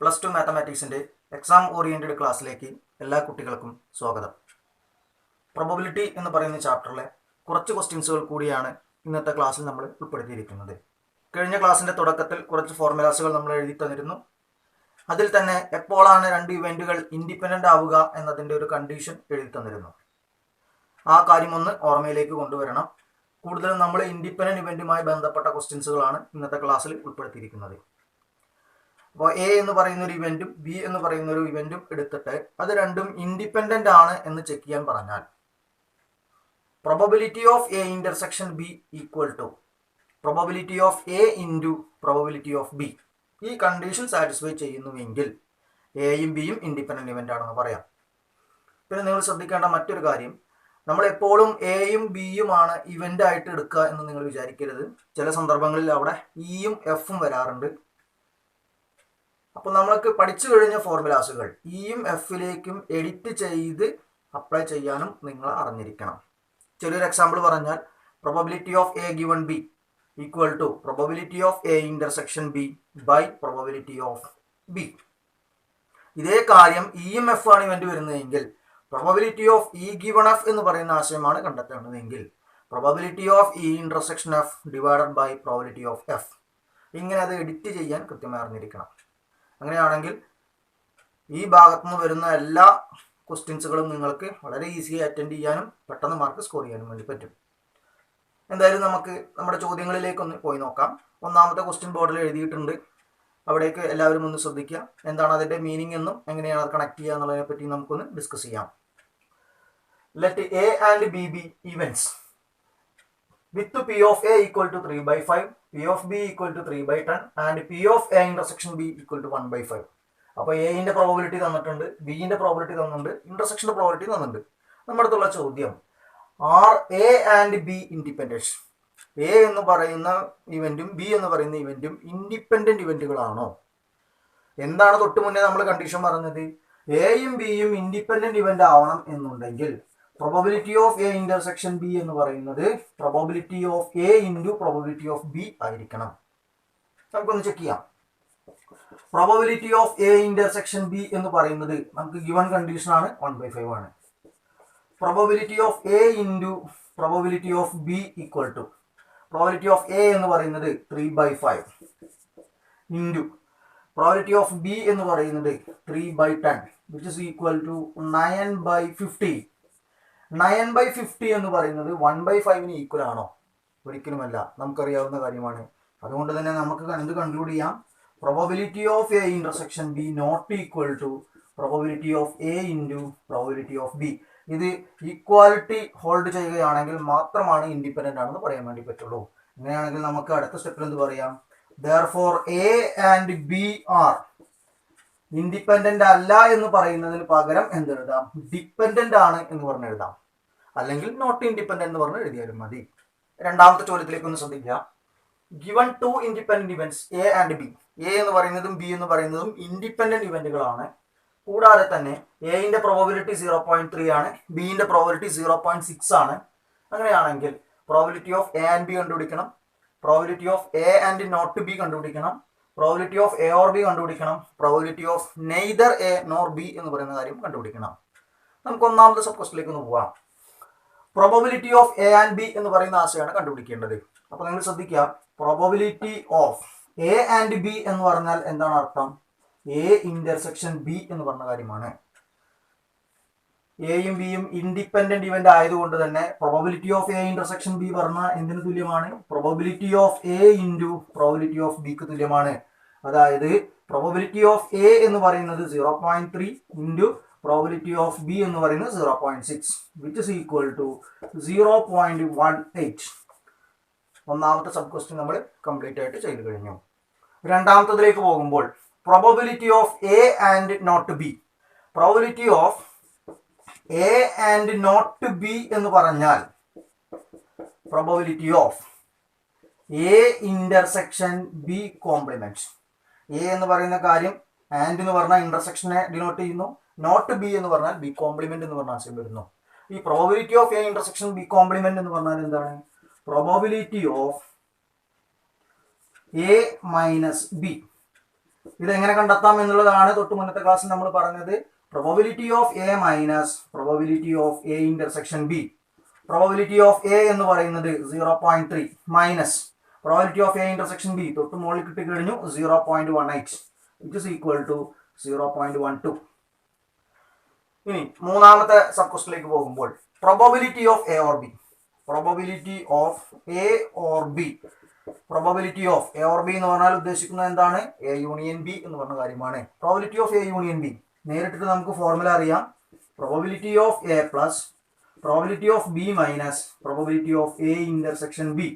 Plus two മാത്തമാറ്റിക്സിൻ്റെ exam oriented ക്ലാസ്സിലേക്ക് എല്ലാ കുട്ടികൾക്കും സ്വാഗതം. പ്രോബബിലിറ്റി എന്ന് പറയുന്ന ചാപ്റ്ററിലെ കുറച്ച് ക്വസ്റ്റ്യൻസുകൾ കൂടിയാണ് ഇന്നത്തെ ക്ലാസ്സിൽ നമ്മൾ ഉൾപ്പെടുത്തിയിരിക്കുന്നത്. കഴിഞ്ഞ ക്ലാസ്സിൻ്റെ തുടക്കത്തിൽ കുറച്ച് ഫോർമുലാസുകൾ നമ്മൾ എഴുതി തന്നിരുന്നു. അതിൽ തന്നെ എപ്പോഴാണ് രണ്ട് ഇവൻറ്റുകൾ ഇൻഡിപെൻഡൻ്റ് ആവുക എന്നതിൻ്റെ ഒരു കണ്ടീഷൻ എഴുതി തന്നിരുന്നു. ആ കാര്യം ഒന്ന് ഓർമ്മയിലേക്ക് കൊണ്ടുവരണം. കൂടുതലും നമ്മൾ ഇൻഡിപെൻഡൻ്റ് ഇവൻറ്റുമായി ബന്ധപ്പെട്ട ക്വസ്റ്റ്യൻസുകളാണ് ഇന്നത്തെ ക്ലാസ്സിൽ ഉൾപ്പെടുത്തിയിരിക്കുന്നത്. അപ്പോൾ എ എന്ന് പറയുന്ന ഒരു ഇവൻറ്റും ബി എന്ന് പറയുന്ന ഒരു ഇവൻറ്റും എടുത്തിട്ട് അത് രണ്ടും ഇൻഡിപെൻഡൻ്റ് ആണ് എന്ന് ചെക്ക് ചെയ്യാൻ പറഞ്ഞാൽ probability of A intersection B equal to probability of A into probability of B. ഈ കണ്ടീഷൻ സാറ്റിസ്ഫൈ ചെയ്യുന്നുവെങ്കിൽ എയും ബിയും ഇൻഡിപെൻഡൻ്റ് ഇവൻ്റ് ആണെന്ന് പറയാം. പിന്നെ നിങ്ങൾ ശ്രദ്ധിക്കേണ്ട മറ്റൊരു കാര്യം, നമ്മൾ എപ്പോഴും എയും ബിയുമാണ് ഇവൻ്റ് ആയിട്ട് എടുക്കുക എന്ന് നിങ്ങൾ വിചാരിക്കരുത്. ചില സന്ദർഭങ്ങളിൽ അവിടെ ഇയും എഫും വരാറുണ്ട്. അപ്പോൾ നമ്മൾക്ക് പഠിച്ചു കഴിഞ്ഞ ഫോർമുലാസുകൾ ഇയും എഫിലേക്കും എഡിറ്റ് ചെയ്ത് അപ്ലൈ ചെയ്യാനും നിങ്ങൾ അറിഞ്ഞിരിക്കണം. ചെറിയൊരു എക്സാമ്പിൾ പറഞ്ഞാൽ probability of A given B equal to probability of A intersection B by probability of B. ഇതേ കാര്യം ഇയും എഫ് ആണ് ഇവൻ്റ് വരുന്നതെങ്കിൽ probability of E given F എന്ന് പറയുന്ന ആശയമാണ് കണ്ടെത്തേണ്ടതെങ്കിൽ probability of E intersection F divided by probability of F. ഇങ്ങനെ അത് എഡിറ്റ് ചെയ്യാൻ കൃത്യമായി അറിഞ്ഞിരിക്കണം. അങ്ങനെയാണെങ്കിൽ ഈ ഭാഗത്തുനിന്ന് വരുന്ന എല്ലാ ക്വസ്റ്റ്യൻസുകളും നിങ്ങൾക്ക് വളരെ ഈസിയായി അറ്റൻഡ് ചെയ്യാനും പെട്ടെന്ന് മാർക്ക് സ്കോർ ചെയ്യാനും വേണ്ടി പറ്റും. എന്തായാലും നമുക്ക് നമ്മുടെ ചോദ്യങ്ങളിലേക്കൊന്ന് പോയി നോക്കാം. ഒന്നാമത്തെ ക്വസ്റ്റ്യൻ ബോർഡിൽ എഴുതിയിട്ടുണ്ട്. അവിടേക്ക് എല്ലാവരും ഒന്ന് ശ്രദ്ധിക്കുക. എന്താണ് അതിൻ്റെ മീനിങ് എന്നും എങ്ങനെയാണ് അത് കണക്ട് ചെയ്യുക എന്നുള്ളതിനെ പറ്റി നമുക്കൊന്ന് ഡിസ്കസ് ചെയ്യാം. Let A and B B events with P of A equal to 3/5, P of B equal to 3/10 and P of A intersection B equal to 1/5. അപ്പോൾ എന്റെ പ്രോബബിലിറ്റി തന്നിട്ടുണ്ട്, ബിന്റെ പ്രോബബിലിറ്റി തന്നിട്ടുണ്ട്, ഇന്റർസെക്ഷന്റെ പ്രോബബിലിറ്റി തന്നിട്ടുണ്ട്. നമ്മുടെ അടുത്തുള്ള ചോദ്യം, are A and B independence? A എന്ന് പറയുന്ന ഇവന്റും ബി എന്ന് പറയുന്ന ഇവന്റും ഇൻഡിപെൻഡന്റ് ഇവന്റുകളാണോ? എന്താണ് തൊട്ട് മുന്നേ നമ്മൾ കണ്ടീഷൻ പറഞ്ഞത്? എയും ബിയും ഇൻഡിപെൻഡന്റ് ഇവന്റ് ആവണം എന്നുണ്ടെങ്കിൽ probability of A intersection B എന്ന് പറയുന്നത് probability of A into probability of B ആയിരിക്കണം. നമുക്കൊന്ന് ചെക്ക് ചെയ്യാം. Probability of A intersection B എന്ന് പറയുന്നത് നമുക്ക് ഗിവൺ കണ്ടീഷൻ ആണ് 1/5 ആണ്. Probability of A into probability of B equal to probability of A എന്ന് പറയുന്നത് 3/5 ഇൻറ്റു പ്രോബബിലിറ്റി ഓഫ് ബി എന്ന് പറയുന്നത് 3/10 വിച്ച് ഇസ് ഈക്വൽ ടു 9/50. 9/50 എന്ന് പറയുന്നത് 1/5 ഈക്വൽ ആണോ? ഒരിക്കലുമല്ല, നമുക്കറിയാവുന്ന കാര്യമാണ്. അതുകൊണ്ട് തന്നെ നമുക്ക് എന്ത് കൺക്ലൂഡ് ചെയ്യാം? Probability of A intersection B not equal to probability of A into probability of B. ഇത് ഈക്വാലിറ്റി ഹോൾഡ് ചെയ്യുകയാണെങ്കിൽ മാത്രമാണ് ഇൻഡിപെൻഡന്റ് ആണെന്ന് പറയാൻ വേണ്ടി പറ്റുള്ളൂ. അങ്ങനെയാണെങ്കിൽ നമുക്ക് അടുത്ത സ്റ്റെപ്പിൽ എന്ത് പറയാം? therefore A and B R independent അല്ല എന്ന് പറയുന്നതിന് പകരം എന്തെഴുതാം? ഡിപ്പെൻഡന്റ് ആണ് എന്ന് പറഞ്ഞ് എഴുതാം. അല്ലെങ്കിൽ നോട്ട് ഇൻഡിപെൻഡന്റ് എന്ന് പറഞ്ഞ് എഴുതിയാലും മതി. രണ്ടാമത്തെ ചോദ്യത്തിലേക്ക് ഒന്ന് ശ്രദ്ധിക്കുക. Given to independent events A and B, A എന്ന് പറയുന്നതും ബി എന്ന് പറയുന്നതും ഇൻഡിപെൻഡന്റ് ഇവന്റുകളാണ്. കൂടാതെ തന്നെ എന്റെ പ്രോബബിലിറ്റി 0.3 ആണ്, ബിന്റെ പ്രോബബിലിറ്റി 0.6 ആണ്. അങ്ങനെയാണെങ്കിൽ probability of A and B കണ്ടുപിടിക്കണം, probability of A and not B കണ്ടുപിടിക്കണം, probability of A or B കണ്ടുപിടിക്കണം, probability of neither A nor B എന്ന് പറയുന്ന കാര്യം കണ്ടുപിടിക്കണം. നമുക്ക് ഒന്നാമത്തെ സബ് ക്വസ്റ്റിലേക്ക് ഒന്ന് പോവാം. Probability of A and B എന്ന് പറയുന്ന ആശയമാണ് കണ്ടുപിടിക്കേണ്ടത്. അപ്പോൾ നിങ്ങൾ ശ്രദ്ധിക്കുക, probability of A and B എന്ന് പറഞ്ഞാൽ എന്താണ് അർത്ഥം? എ ഇന്റർസെക്ഷൻ ബി എന്ന് പറഞ്ഞ കാര്യമാണ്. എയും ബിയും ഇൻഡിപെൻഡന്റ് ഇവന്റ് ആയതുകൊണ്ട് തന്നെ probability of A intersection B പറഞ്ഞാൽ എന്തിനു തുല്യമാണ്? Probability of A into probability of ബിക്ക് തുല്യമാണ്. അതായത് പ്രോബബിലിറ്റി ഓഫ് എ എന്ന് പറയുന്നത് 0.3 ഇൻറ്റു പ്രോബബിലിറ്റി ഓഫ് ബി എന്ന് പറയുന്നത് 0.6 വിച്ച് ഇസ് ഈക്വൽ ടു 0.18. ഒന്നാമത്തെ സബ് ക്വസ്റ്റ്യൻ നമ്മൾ കംപ്ലീറ്റ് ആയിട്ട് ചെയ്തു കഴിഞ്ഞു. രണ്ടാമത്തതിലേക്ക് പോകുമ്പോൾ probability of A and not B. Probability of A and not B എന്ന് പറഞ്ഞാൽ probability of A intersection B complement. A എന്ന് പറയുന്ന കാര്യം ആൻഡ് എന്ന് പറഞ്ഞാൽ ഇന്റർസെക്ഷനെ ഡിനോട്ട് ചെയ്യുന്നു, നോട്ട് ബി എന്ന് പറഞ്ഞാൽ ബി കോംപ്ലിമെന്റ് എന്ന് പറഞ്ഞ ആശയം വരുന്നു. ഈ probability of A intersection B complement എന്ന് പറഞ്ഞാൽ എന്താണ്? Probability of A minus B ഇതെങ്ങനെ കണ്ടെത്താം എന്നുള്ളതാണ് തൊട്ട് മുന്നത്തെ ക്ലാസ്സിൽ നമ്മൾ പറഞ്ഞത്. Probability of A minus probability of A intersection B. Probability of A എന്ന് പറയുന്നത് 0.3 minus probability of A intersection B തൊട്ട് മുകളിൽ കിട്ടിക്കഴിഞ്ഞു 0.18 വിച്ച് ഇസ് ഈക്വൽ ടു 0.12. ഇനി മൂന്നാമത്തെ സബ് ക്വസ്റ്റിലേക്ക് പോകുമ്പോൾ probability of A or B. Probability of A or B. Probability of A or B എന്ന് പറഞ്ഞാൽ ഉദ്ദേശിക്കുന്നത് എന്താണ്? എ യൂണിയൻ ബി എന്ന് പറഞ്ഞ കാര്യമാണ്. Probability of A union B നേരിട്ടിട്ട് നമുക്ക് ഫോർമുല അറിയാം. Probability of A plus probability of B minus probability of A intersection B.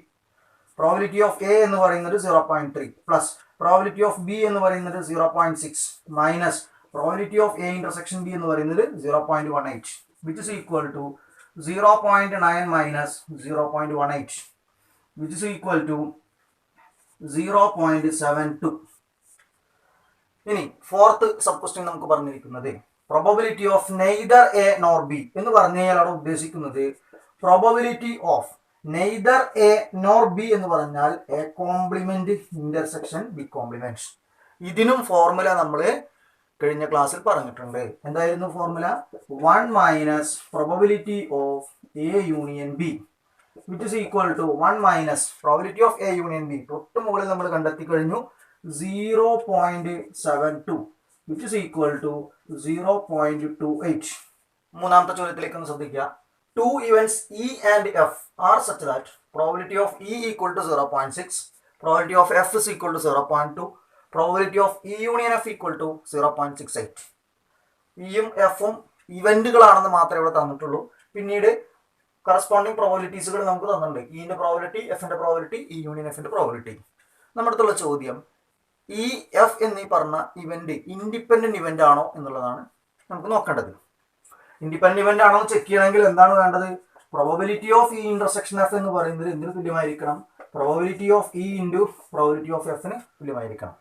Probability of A എന്ന് പറയുന്നത് 0.3 പ്ലസ് പ്രോബബിലിറ്റി ഓഫ് ബി എന്ന് പറയുന്നത് 0.6 minus probability of A intersection B എന്ന് പറയുന്നത് 0.18 which is equal to 0.9 minus 0.18 which is equal to 0.72. ഇനി fourth sub question നമുക്ക് പറഞ്ഞിരിക്കുന്നത് probability of neither A nor B എന്ന് പറഞ്ഞു കഴിഞ്ഞാൽ അവിടെ ഉദ്ദേശിക്കുന്നത് probability of neither A nor B എന്ന് പറഞ്ഞാൽ A complement intersection B complement. ഇതിനും ഫോർമുല നമ്മൾ കഴിഞ്ഞ ക്ലാസ്സിൽ പറഞ്ഞിട്ടുണ്ട്. എന്തായിരുന്നു formula? 1 minus probability of A union B which is equal to 1 minus probability of A union B. തൊട്ട് മുകളിൽ നമ്മൾ കണ്ടെത്തി കഴിഞ്ഞു 0.72 which is equal to 0.28. മൂന്നാമത്തെ ചോദ്യത്തിലേക്ക് ഒന്ന് ശ്രദ്ധിക്കുക. Two events E and F are such that probability of E equal to 0.6, probability of F is equal to 0.2, probability of E union F equal to 0.68. ഇയും എഫും ഇവന്റുകളാണെന്ന് മാത്രമേ ഇവിടെ തന്നിട്ടുള്ളൂ. പിന്നീട് കറസ്പോണ്ടിങ് പ്രോബബിലിറ്റീസുകൾ നമുക്ക് തന്നിട്ടുണ്ട്. ഇന്റെ പ്രോബബിലിറ്റി, എഫിന്റെ പ്രോബബിലിറ്റി, ഇ യൂണിയൻ എഫിന്റെ probability. നമ്മുടെ അടുത്തുള്ള ചോദ്യം ഈ എഫ് എന്നീ പറഞ്ഞ ഇവന്റ് ഇൻഡിപെൻഡന്റ് ഇവന്റ് ആണോ എന്നുള്ളതാണ് നമുക്ക് നോക്കേണ്ടത്. ഇൻഡിപെൻഡന്റ് ഇവന്റ് ആണോ എന്ന് ചെക്ക് ചെയ്യണമെങ്കിൽ എന്താണ് വേണ്ടത്? Probability of E intersection F എന്ന് പറയുന്നത് എന്തിന് തുല്യമായിരിക്കണം? Probability of E into probability of എഫിന് തുല്യമായിരിക്കണം.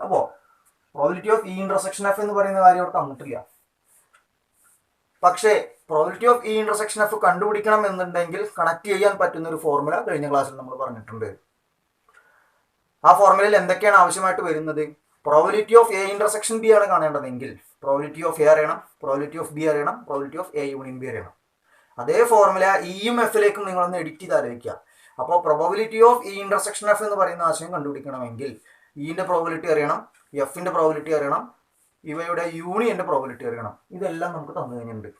അപ്പോൾ probability of E intersection F എന്ന് പറയുന്ന കാര്യം അവിടെ തന്നിട്ടില്ല. പക്ഷേ probability of E intersection F കണ്ടുപിടിക്കണം എന്നുണ്ടെങ്കിൽ കണക്ട് ചെയ്യാൻ പറ്റുന്ന ഒരു ഫോർമുല കഴിഞ്ഞ ക്ലാസ്സിൽ നമ്മൾ പറഞ്ഞിട്ടുണ്ട്. ആ ഫോർമുലയിൽ എന്തൊക്കെയാണ് ആവശ്യമായിട്ട് വരുന്നത്? Probability of A intersection B ആണ് കാണേണ്ടതെങ്കിൽ പ്രോബബിലിറ്റി ഓഫ് എ അറിയണം, പ്രോബബിലിറ്റി ഓഫ് ബി അറിയണം, probability of A union B അറിയണം. അതേ ഫോർമുല ഇയും എഫിലേക്കും നിങ്ങളൊന്ന് എഡിറ്റ് ചെയ്ത് ആലോചിക്കുക. അപ്പോൾ probability of E intersection F എന്ന് പറയുന്ന ആശയം കണ്ടുപിടിക്കണമെങ്കിൽ ഇന്റെ പ്രോബബിലിറ്റി അറിയണം, എഫിന്റെ പ്രോബബിലിറ്റി അറിയണം, ഇവയുടെ യൂണിയന്റെ പ്രോബബിലിറ്റി അറിയണം. ഇതെല്ലാം നമുക്ക് തന്നു കഴിഞ്ഞിട്ടുണ്ട്.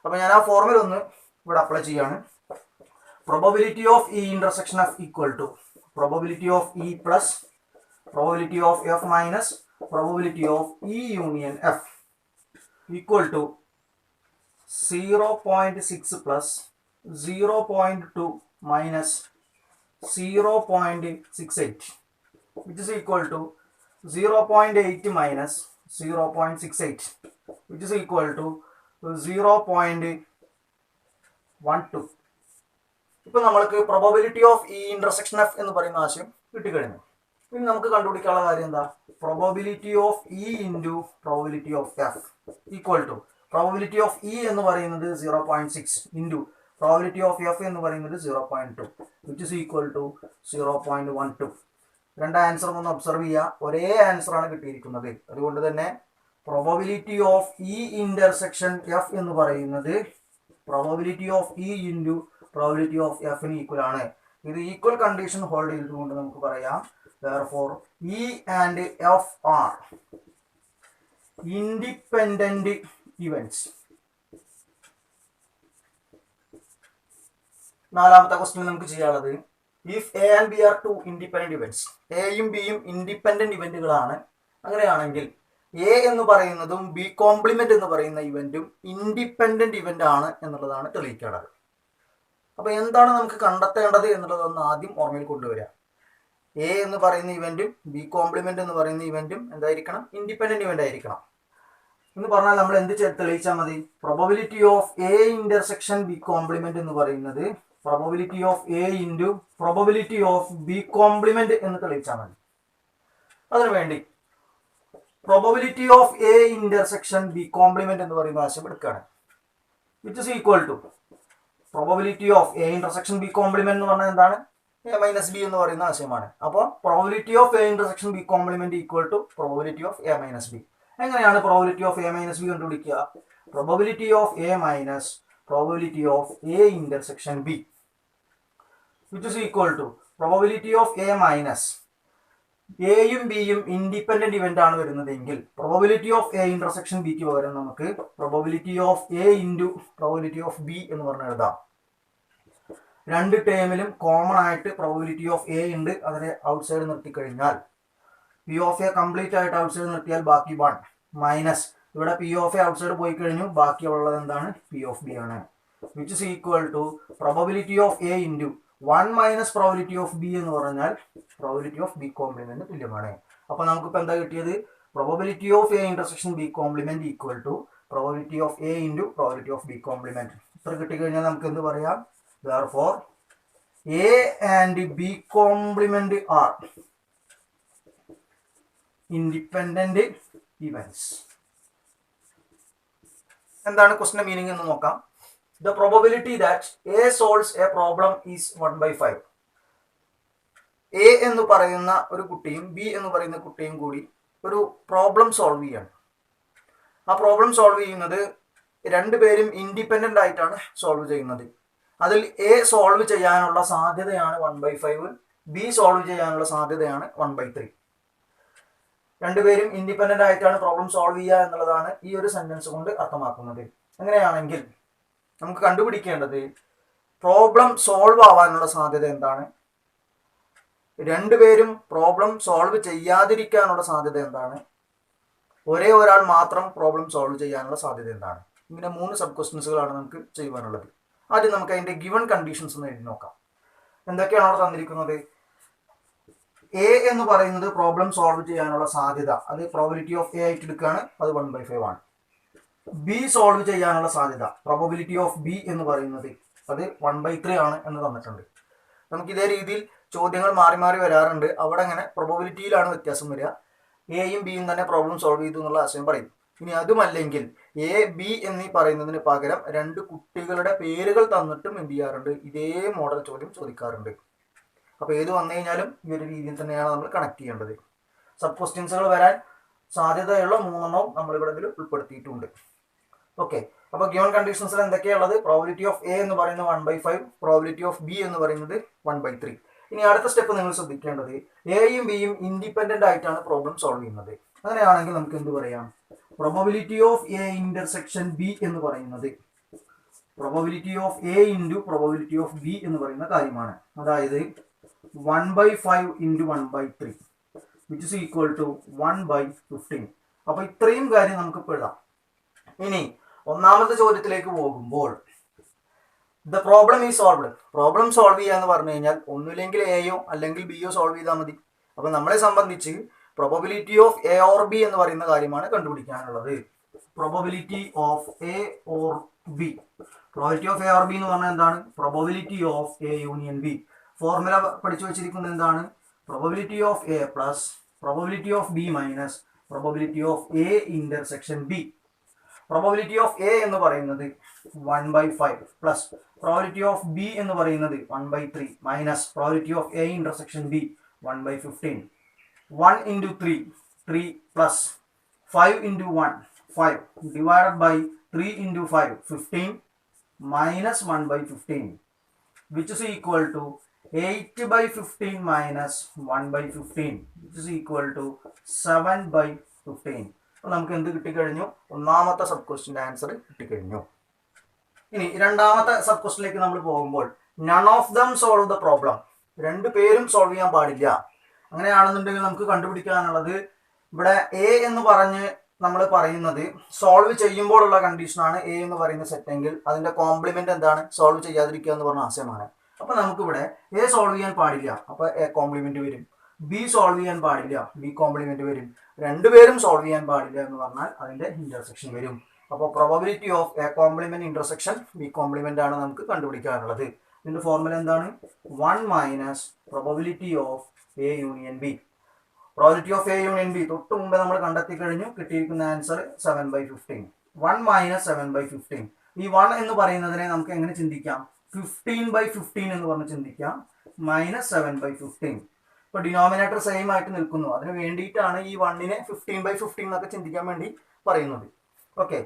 അപ്പോൾ ഞാൻ ആ ഫോർമുല ഒന്ന് ഇവിടെ അപ്ലൈ ചെയ്യാണ്. Probability of E intersection F equal to probability of E plus probability of F minus probability of E union F equal to 0.6 plus 0.2 minus 0.68 which is equal to 0.8 minus 0.68 which is equal to 0.12. ഇപ്പോൾ നമ്മൾക്ക് probability of E intersection F എന്ന് പറയുന്ന ആശയം കിട്ടിക്കഴിഞ്ഞു. ഇനി നമുക്ക് കണ്ടുപിടിക്കാനുള്ള കാര്യം എന്താ? Probability of E into probability of F equal to probability of E എന്ന് പറയുന്നത് 0.6 ഇൻറ്റു പ്രോബബിലിറ്റി ഓഫ് എഫ് എന്ന് പറയുന്നത് 0.2 വിച്ച് ഇസ് ഈക്വൽ ടു 0.12. രണ്ട് ആൻസറും ഒന്ന് ഒബ്സർവ് ചെയ്യുക. ഒരേ ആൻസറാണ് കിട്ടിയിരിക്കുന്നത്. അതുകൊണ്ട് തന്നെ probability of E intersection F എന്ന് പറയുന്നത് probability of E into probability of എഫിന് ഈക്വൽ ആണ്. ഇത് ഈക്വൽ കണ്ടീഷൻ ഹോൾഡ് ചെയ്തുകൊണ്ട് നമുക്ക് പറയാം therefore E and F are independent events. നാലാമത്തെ ക്വസ്റ്റ്യൻ നമുക്ക് ചെയ്യാനുള്ളത് if A and B are two independent events, എയും ബിയും ഇൻഡിപെൻഡന്റ് ഇവന്റുകളാണ്. അങ്ങനെയാണെങ്കിൽ എ എന്ന് പറയുന്നതും ബി കോംപ്ലിമെന്റ് എന്ന് പറയുന്ന ഇവന്റും ഇൻഡിപെൻഡന്റ് ഇവന്റ് ആണ് എന്നുള്ളതാണ് തെളിയിക്കേണ്ടത്. അപ്പൊ എന്താണ് നമുക്ക് കണ്ടെത്തേണ്ടത് എന്നുള്ളതൊന്ന് ആദ്യം ഓർമ്മയിൽ കൊണ്ടുവരിക. എ എന്ന് പറയുന്ന ഇവന്റും ബി കോംപ്ലിമെന്റ് എന്ന് പറയുന്ന ഇവന്റും എന്തായിരിക്കണം? ഇൻഡിപെൻഡന്റ് ഇവന്റ് ആയിരിക്കണം. എന്ന് പറഞ്ഞാൽ നമ്മൾ എന്ത് തെളിയിച്ചാൽ മതി? Probability of A intersection B complement എന്ന് പറയുന്നത് probability of A into probability of B complement എന്ന് തെളിയിച്ചാൽ മതി. അതിനുവേണ്ടി probability of A intersection B complement എന്ന് പറയുന്ന ആശയം എടുക്കുകയാണ്. Which is equal to probability of A intersection B complement എന്ന് പറഞ്ഞാൽ എന്താണ്? എ മൈനസ് ബി എന്ന് പറയുന്ന ആശയമാണ്. അപ്പോൾ probability of A intersection B complement equal to probability of A minus B. എങ്ങനെയാണ് probability of A minus B കണ്ടുപിടിക്കുക? Probability of A minus probability of A intersection B which is equal to probability of A minus എയും ബിയും independent event ആണ് വരുന്നതെങ്കിൽ probability of A intersection ബിക്ക് പകരം നമുക്ക് probability of A into probability of B എന്ന് പറഞ്ഞ് എഴുതാം. രണ്ട് ടേമിലും കോമൺ ആയിട്ട് പ്രോബിലിറ്റി ഓഫ് എ ഉണ്ട്, അതിനെ ഔട്ട് സൈഡ് നിർത്തിക്കഴിഞ്ഞാൽ പി ഓഫ് എ കംപ്ലീറ്റ് ആയിട്ട് ഔട്ട് സൈഡ് നിർത്തിയാൽ ബാക്കി 1 മൈനസ് ഇവിടെ P of A outside പോയി കഴിഞ്ഞു, ബാക്കിയുള്ളത് എന്താണ്? പി ഓഫ് ബി ആണ്. Which is equal to probability of A into 1 minus probability of B എന്ന് പറഞ്ഞാൽ പ്രോബിലിറ്റി ഓഫ് ബി കോംപ്ലിമെന്റ് തുല്യമാണ്. അപ്പൊ നമുക്കിപ്പോൾ എന്താ കിട്ടിയത്? Probability of A intersection B complement equal to probability of A into probability of B complement. ഇത്ര കിട്ടിക്കഴിഞ്ഞാൽ നമുക്ക് എന്ത് പറയാം? Therefore, A and B complement are independent events. എന്താണ് ക്വസ്റ്റിന്റെ മീനിങ് എന്ന് നോക്കാം. The probability that A solves a problem is 1/5. A എന്ന് പറയുന്ന ഒരു കുട്ടിയും B എന്ന് പറയുന്ന കുട്ടിയും കൂടി ഒരു പ്രോബ്ലം സോൾവ് ചെയ്യാണ്. ആ പ്രോബ്ലം സോൾവ് ചെയ്യുന്നത് രണ്ടുപേരും ഇൻഡിപെൻഡന്റ് ആയിട്ടാണ് സോൾവ് ചെയ്യുന്നത്. അതിൽ എ സോൾവ് ചെയ്യാനുള്ള സാധ്യതയാണ് 1/5, ബി സോൾവ് ചെയ്യാനുള്ള സാധ്യതയാണ് 1/3. രണ്ടുപേരും ഇൻഡിപെൻഡന്റ് ആയിട്ടാണ് പ്രോബ്ലം സോൾവ് ചെയ്യുക എന്നുള്ളതാണ് ഈ ഒരു സെന്റൻസ് കൊണ്ട് അർത്ഥമാക്കുന്നത്. അങ്ങനെയാണെങ്കിൽ നമുക്ക് കണ്ടുപിടിക്കേണ്ടത് പ്രോബ്ലം സോൾവ് ആവാനുള്ള സാധ്യത എന്താണ്, രണ്ടുപേരും പ്രോബ്ലം സോൾവ് ചെയ്യാതിരിക്കാനുള്ള സാധ്യത എന്താണ്, ഒരേ ഒരാൾ മാത്രം പ്രോബ്ലം സോൾവ് ചെയ്യാനുള്ള സാധ്യത എന്താണ്. ഇങ്ങനെ 3 സബ് ക്വസ്റ്റ്യൻസുകളാണ് നമുക്ക് ചെയ്യുവാനുള്ളത്. ആദ്യം നമുക്ക് അതിന്റെ ഗിവൺ കണ്ടീഷൻസ് ഒന്ന് എഴുതി നോക്കാം. എന്തൊക്കെയാണ് അവിടെ തന്നിരിക്കുന്നത്? എ എന്ന് പറയുന്നത് പ്രോബ്ലം സോൾവ് ചെയ്യാനുള്ള സാധ്യത, അത് പ്രോബിലിറ്റി ഓഫ് എ ആയിട്ട് എടുക്കുകയാണ്, അത് 1/5 ആണ്. ബി സോൾവ് ചെയ്യാനുള്ള സാധ്യത, പ്രോബിലിറ്റി ഓഫ് ബി എന്ന് പറയുന്നത് അത് 1/3 ആണ് എന്ന് തന്നിട്ടുണ്ട്. നമുക്ക് ഇതേ രീതിയിൽ ചോദ്യങ്ങൾ മാറി മാറി വരാറുണ്ട്. അവിടെ അങ്ങനെ പ്രോബിലിറ്റിയിലാണ് വ്യത്യാസം വരിക. എയും ബിയും തന്നെ പ്രോബ്ലം സോൾവ് ചെയ്തു എന്നുള്ള ആശയം പറയും. ഇനി അതുമല്ലെങ്കിൽ എ ബി എന്നീ പറയുന്നതിന് പകരം 2 കുട്ടികളുടെ പേരുകൾ തന്നിട്ടും എന്ത് ചെയ്യാറുണ്ട്? ഇതേ മോഡൽ ചോദ്യം ചോദിക്കാറുണ്ട്. അപ്പോൾ ഏത് വന്നു കഴിഞ്ഞാലും ഈ ഒരു രീതിയിൽ തന്നെയാണ് നമ്മൾ കണക്ട് ചെയ്യേണ്ടത്. സബ് ക്വസ്റ്റ്യൻസുകൾ വരാൻ സാധ്യതയുള്ള 3 എണ്ണവും നമ്മളിവിടെ ഇതിൽ ഉൾപ്പെടുത്തിയിട്ടുണ്ട്. ഓക്കെ, അപ്പോൾ ഗിവൺ കണ്ടീഷൻസിൽ എന്തൊക്കെയുള്ളത്? പ്രോബിലിറ്റി ഓഫ് എ എന്ന് പറയുന്നത് 1/5, പ്രോബിലിറ്റി ഓഫ് ബി എന്ന് പറയുന്നത് 1/3. ഇനി അടുത്ത സ്റ്റെപ്പ് നിങ്ങൾ ശ്രദ്ധിക്കേണ്ടത് എയും ബിയും ഇൻഡിപെൻഡന്റ് ആയിട്ടാണ് പ്രോബ്ലം സോൾവ് ചെയ്യുന്നത്. അങ്ങനെയാണെങ്കിൽ നമുക്ക് എന്ത് പറയാം? Probability of A intersection B എന്ന് പറയുന്നത് probability of A into probability of B എന്ന് പറയുന്ന കാര്യമാണ്. അതായത് 1/5 into 1/3 which is equal to 1/15. അപ്പൊ ഇത്രയും കാര്യം നമുക്ക് എഴുതാം. ഇനി ഒന്നാമത്തെ ചോദ്യത്തിലേക്ക് പോകുമ്പോൾ the problem is solved. Problem solve ചെയ്യുക എന്ന് പറഞ്ഞു കഴിഞ്ഞാൽ ഒന്നുമില്ലെങ്കിൽ എയോ അല്ലെങ്കിൽ ബിയോ സോൾവ് ചെയ്താൽ മതി. അപ്പൊ നമ്മളെ സംബന്ധിച്ച് probability of A or B എന്ന് പറയുന്ന കാര്യമാണ് കണ്ടുപിടിക്കാനുള്ളത്. Probability of A or B. Probability of A or B എന്ന് പറഞ്ഞാൽ എന്താണ്? Probability of A union B. Formula പഠിച്ചു വെച്ചിരിക്കുന്നത് എന്താണ്? Probability of A plus probability of B minus probability of A intersection B. Probability of A എന്ന് പറയുന്നത് 1/5 plus probability of B എന്ന് പറയുന്നത് 1/3 minus probability of A intersection B 1/15. 1 into 3, 3 plus 5 into 1, 5 divided by 3 into 5, 15 minus 1/15 which is equal to 8/15 minus 1/15 which is equal to 7/15. അപ്പോൾ നമുക്ക് എന്ത് കിട്ടിക്കഴിഞ്ഞു? ഒന്നാമത്തെ sub ക്വസ്റ്റിൻ്റെ answer കിട്ടിക്കഴിഞ്ഞു. ഇനി രണ്ടാമത്തെ സബ് ക്വസ്റ്റിലേക്ക് നമ്മൾ പോകുമ്പോൾ none of them solve the problem. 2 പേരും solve ചെയ്യാൻ പാടില്ല. അങ്ങനെയാണെന്നുണ്ടെങ്കിൽ നമുക്ക് കണ്ടുപിടിക്കാനുള്ളത് ഇവിടെ എ എന്ന് പറഞ്ഞ് നമ്മൾ പറയുന്നത് സോൾവ് ചെയ്യുമ്പോഴുള്ള കണ്ടീഷനാണ് എ എന്ന് പറയുന്ന സെറ്റെങ്കിൽ അതിന്റെ കോംപ്ലിമെന്റ് എന്താണ്? സോൾവ് ചെയ്യാതിരിക്കുക എന്ന് പറഞ്ഞ ആശയമാണ്. അപ്പൊ നമുക്കിവിടെ എ സോൾവ് ചെയ്യാൻ പാടില്ല, അപ്പൊ എ കോംപ്ലിമെന്റ് വരും. ബി സോൾവ് ചെയ്യാൻ പാടില്ല, ബി കോംപ്ലിമെന്റ് വരും. 2 പേരും സോൾവ് ചെയ്യാൻ പാടില്ല എന്ന് പറഞ്ഞാൽ അതിന്റെ ഇന്റർസെക്ഷൻ വരും. അപ്പോൾ probability of A complement intersection B complement ആണ് നമുക്ക് കണ്ടുപിടിക്കാനുള്ളത്. ഇതിന്റെ ഫോർമുല എന്താണ്? 1 minus probability of A union B. Probability of A union B തൊട്ട് മുമ്പ് നമ്മൾ കണ്ടെത്തി കഴിഞ്ഞു. കിട്ടിയിരിക്കുന്ന ആൻസർ 7/15. 1 മൈനസ് 7/15. ഈ 1 എന്ന് പറയുന്നതിനെ നമുക്ക് എങ്ങനെ ചിന്തിക്കാം? 15/15 എന്ന് പറഞ്ഞ് ചിന്തിക്കാം. മൈനസ് 7/15. ഇപ്പോൾ ഡിനോമിനേറ്റർ സെയിം ആയിട്ട് നിൽക്കുന്നു, അതിന് വേണ്ടിയിട്ടാണ് ഈ 1നെ 15/15 എന്നൊക്കെ ചിന്തിക്കാൻ വേണ്ടി പറയുന്നത്. ഓക്കെ,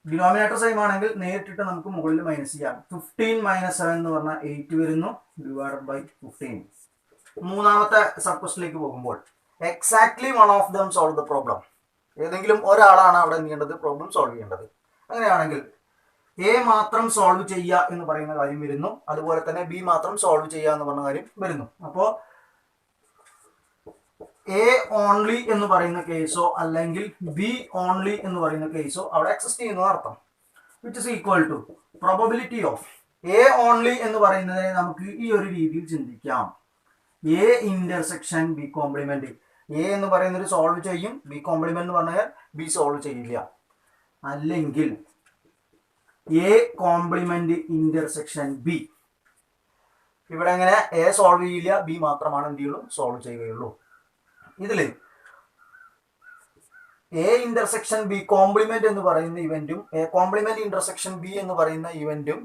ഡിനോമിനേറ്റർ സെയിം ആണെങ്കിൽ നേരിട്ടിട്ട് നമുക്ക് മുകളിൽ മൈനസ് ചെയ്യാം. 15 - 7 എന്ന് പറഞ്ഞാൽ 8 വരുന്നു, /15. മൂന്നാമത്തെ സബ് ക്വസ്റ്റിലേക്ക് പോകുമ്പോൾ exactly one of them solve the problem. ഏതെങ്കിലും ഒരാളാണ് അവിടെ എന്ത് ചെയ്യേണ്ടത്, പ്രോബ്ലം സോൾവ് ചെയ്യേണ്ടത്. അങ്ങനെയാണെങ്കിൽ എ മാത്രം സോൾവ് ചെയ്യുക എന്ന് പറയുന്ന കാര്യം വരുന്നു, അതുപോലെ തന്നെ ബി മാത്രം സോൾവ് ചെയ്യുക എന്ന് പറഞ്ഞ കാര്യം വരുന്നു. അപ്പോൾ എ ഓൺലി എന്ന് പറയുന്ന കേസോ അല്ലെങ്കിൽ ബി ഓൺലി എന്ന് പറയുന്ന കേസോ അവിടെ എക്സിസ്റ്റ് ചെയ്യുന്ന അർത്ഥം. Which is equal to probability of A only എന്ന് പറയുന്നതിനെ നമുക്ക് ഈ ഒരു രീതിയിൽ ചിന്തിക്കാം. A intersection B complement. A എന്ന് പറയുന്നത് സോൾവ് ചെയ്യും, ബി കോംപ്ലിമെന്റ് എന്ന് പറഞ്ഞാൽ ബി സോൾവ് ചെയ്യില്ല. അല്ലെങ്കിൽ എ കോംപ്ലിമെന്റ് ഇന്റർസെക്ഷൻ ബി. ഇവിടെ എങ്ങനെ എ സോൾവ് ചെയ്യില്ല, ബി മാത്രമാണ് എന്ത് ചെയ്യുള്ളൂ, സോൾവ് ചെയ്യുകയുള്ളൂ. ഇതില് എ ഇന്റർസെക്ഷൻ ബി കോംപ്ലിമെന്റ് എന്ന് പറയുന്ന ഇവന്റും എ കോംപ്ലിമെന്റ് ഇന്റർസെക്ഷൻ ബി എന്ന് പറയുന്ന ഇവന്റും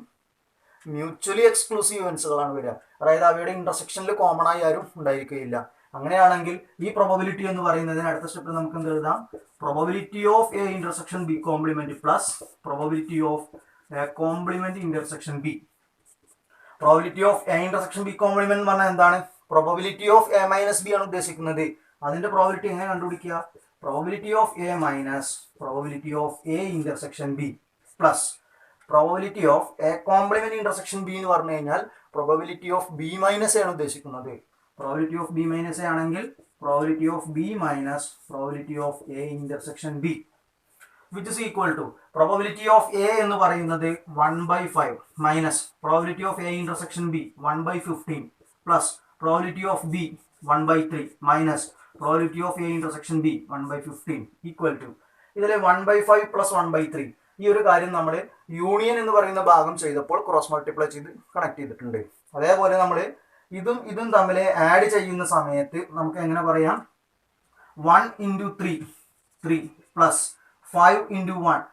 മ്യൂച്വലി എക്സ്ക്ലൂസീവ് ഇവന്റ്സുകളാണ് വരിക. അതായത് അവയുടെ ഇന്റർസെക്ഷനിൽ കോമൺ ആയി ആരും ഉണ്ടായിരിക്കുകയില്ല. അങ്ങനെയാണെങ്കിൽ ഈ പ്രോബബിലിറ്റി എന്ന് പറയുന്നതിന് അടുത്ത സ്റ്റെപ്പിൽ നമുക്ക് എന്ത് എഴുതാം, probability of A intersection B complement plus probability of A complement intersection B. Probability of A intersection B complement എന്ന് പറഞ്ഞാൽ എന്താണ്, probability of A minus B ആണ് ഉദ്ദേശിക്കുന്നത്. അതിന്റെ പ്രോബബിലിറ്റി എങ്ങനെ കണ്ടുപിടിക്കുക, probability of A minus probability of A intersection B plus probability of A complement intersection B എന്ന് പറഞ്ഞു കഴിഞ്ഞാൽ പ്രോബബിലിറ്റി ഓഫ് ബി മൈനസ് ആണ് ഉദ്ദേശിക്കുന്നത്. പ്രോബബിലിറ്റി ഓഫ് ബി മൈനസ് ആണെങ്കിൽ probability of B minus probability of A intersection B which is equal to probability of A എന്ന് പറയുന്നത് 1/5 minus probability of A intersection B 1/15 plus probability of B 1/3 minus probability of A intersection B 1/15 equal to ഇതിലെ 1/5 plus 1/3. ഈ ഒരു കാര്യം നമ്മൾ union എന്ന് പറയുന്ന ഭാഗം ചെയ്തപ്പോൾ ക്രോസ് മൾട്ടിപ്ലൈ ചെയ്ത് കണക്ട് ചെയ്തിട്ടുണ്ട്. അതേപോലെ നമ്മൾ ഇതും ഇതും തമ്മിൽ ആഡ് ചെയ്യുന്ന സമയത്ത് നമുക്ക് എങ്ങനെ പറയാം, 1 × 3 3 പ്ലസ് 5 × 1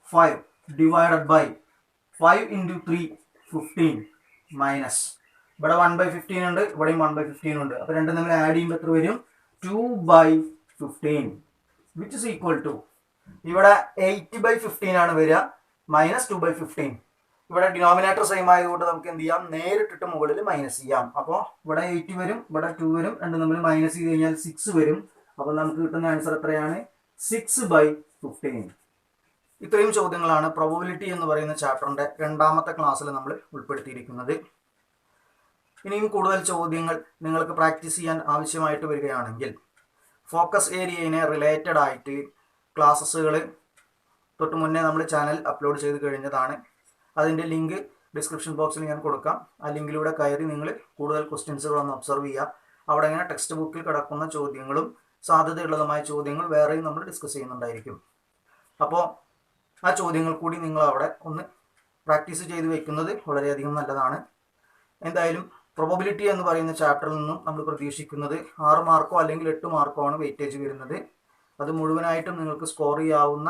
5 ഡിവൈഡഡ് ബൈ 5 × 3 15 മൈനസ് ഇവിടെ 1/15 ഉണ്ട്, ഇവിടെയും 1/15 ഉണ്ട്. അപ്പോൾ രണ്ടും തമ്മിൽ ആഡ് ചെയ്യുമ്പോൾ എത്ര വരും, 2/15 വിച്ച് ഇസ് ഈക്വൽ ടു ഇവിടെ 8/15 ആണ് വരിക മൈനസ് 2/15. ഇവിടെ ഡിനോമിനേറ്റർ സെയിം ആയതുകൊണ്ട് നമുക്ക് എന്ത് ചെയ്യാം, നേരിട്ടിട്ട് മുകളിൽ മൈനസ് ചെയ്യാം. അപ്പോൾ ഇവിടെ 8 വരും, ഇവിടെ 2 വരും, രണ്ടും തമ്മിൽ മൈനസ് ചെയ്ത് കഴിഞ്ഞാൽ 6 വരും. അപ്പോൾ നമുക്ക് കിട്ടുന്ന ആൻസർ എത്രയാണ്, 6/15. ഇത്രയും ചോദ്യങ്ങളാണ് പ്രോബബിലിറ്റി എന്ന് പറയുന്ന ചാപ്റ്ററിന്റെ രണ്ടാമത്തെ ക്ലാസ്സിൽ നമ്മൾ ഉൾപ്പെടുത്തിയിരിക്കുന്നത്. ഇനിയും കൂടുതൽ ചോദ്യങ്ങൾ നിങ്ങൾക്ക് പ്രാക്ടീസ് ചെയ്യാൻ ആവശ്യമായിട്ട് വരികയാണെങ്കിൽ ഫോക്കസ് ഏരിയയിനെ റിലേറ്റഡ് ആയിട്ട് ക്ലാസ്സുകൾ തൊട്ട് മുന്നേ നമ്മൾ ചാനൽ അപ്ലോഡ് ചെയ്ത് കഴിഞ്ഞതാണ്. അതിൻ്റെ ലിങ്ക് ഡിസ്ക്രിപ്ഷൻ ബോക്സിൽ ഞാൻ കൊടുക്കാം. ആ ലിങ്കിലൂടെ കയറി നിങ്ങൾ കൂടുതൽ ക്വസ്റ്റ്യൻസുകളൊന്ന് ഒബ്സർവ് ചെയ്യുക. അവിടെ ഇങ്ങനെ ടെക്സ്റ്റ് ബുക്കിൽ കിടക്കുന്ന ചോദ്യങ്ങളും സാധ്യതയുള്ളതുമായ ചോദ്യങ്ങൾ വേറെയും നമ്മൾ ഡിസ്കസ് ചെയ്യുന്നുണ്ടായിരിക്കും. അപ്പോൾ ആ ചോദ്യങ്ങൾ കൂടി നിങ്ങൾ അവിടെ ഒന്ന് പ്രാക്ടീസ് ചെയ്ത് വെക്കുന്നത് വളരെയധികം നല്ലതാണ്. എന്തായാലും പ്രോബബിലിറ്റി എന്ന് പറയുന്ന ചാപ്റ്ററിൽ നിന്നും നമ്മൾ പ്രതീക്ഷിക്കുന്നത് 6 മാർക്കോ അല്ലെങ്കിൽ 8 മാർക്കോ ആണ് വെയിറ്റേജ് വരുന്നത്. അത് മുഴുവനായിട്ടും നിങ്ങൾക്ക് സ്കോർ ചെയ്യാവുന്ന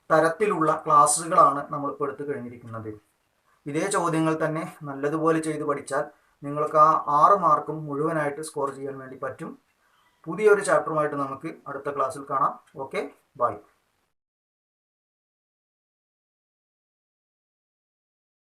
തരത്തിലുള്ള ക്ലാസ്സുകളാണ് നമ്മളിപ്പോൾ എടുത്തു കഴിഞ്ഞിരിക്കുന്നത്. ഇതേ ചോദ്യങ്ങൾ തന്നെ നല്ലതുപോലെ ചെയ്ത് പഠിച്ചാൽ നിങ്ങൾക്ക് ആ 6 മാർക്കും മുഴുവനായിട്ട് സ്കോർ ചെയ്യാൻ വേണ്ടി പറ്റും. പുതിയൊരു ചാപ്റ്ററുമായിട്ട് നമുക്ക് അടുത്ത ക്ലാസ്സിൽ കാണാം. Okay, by.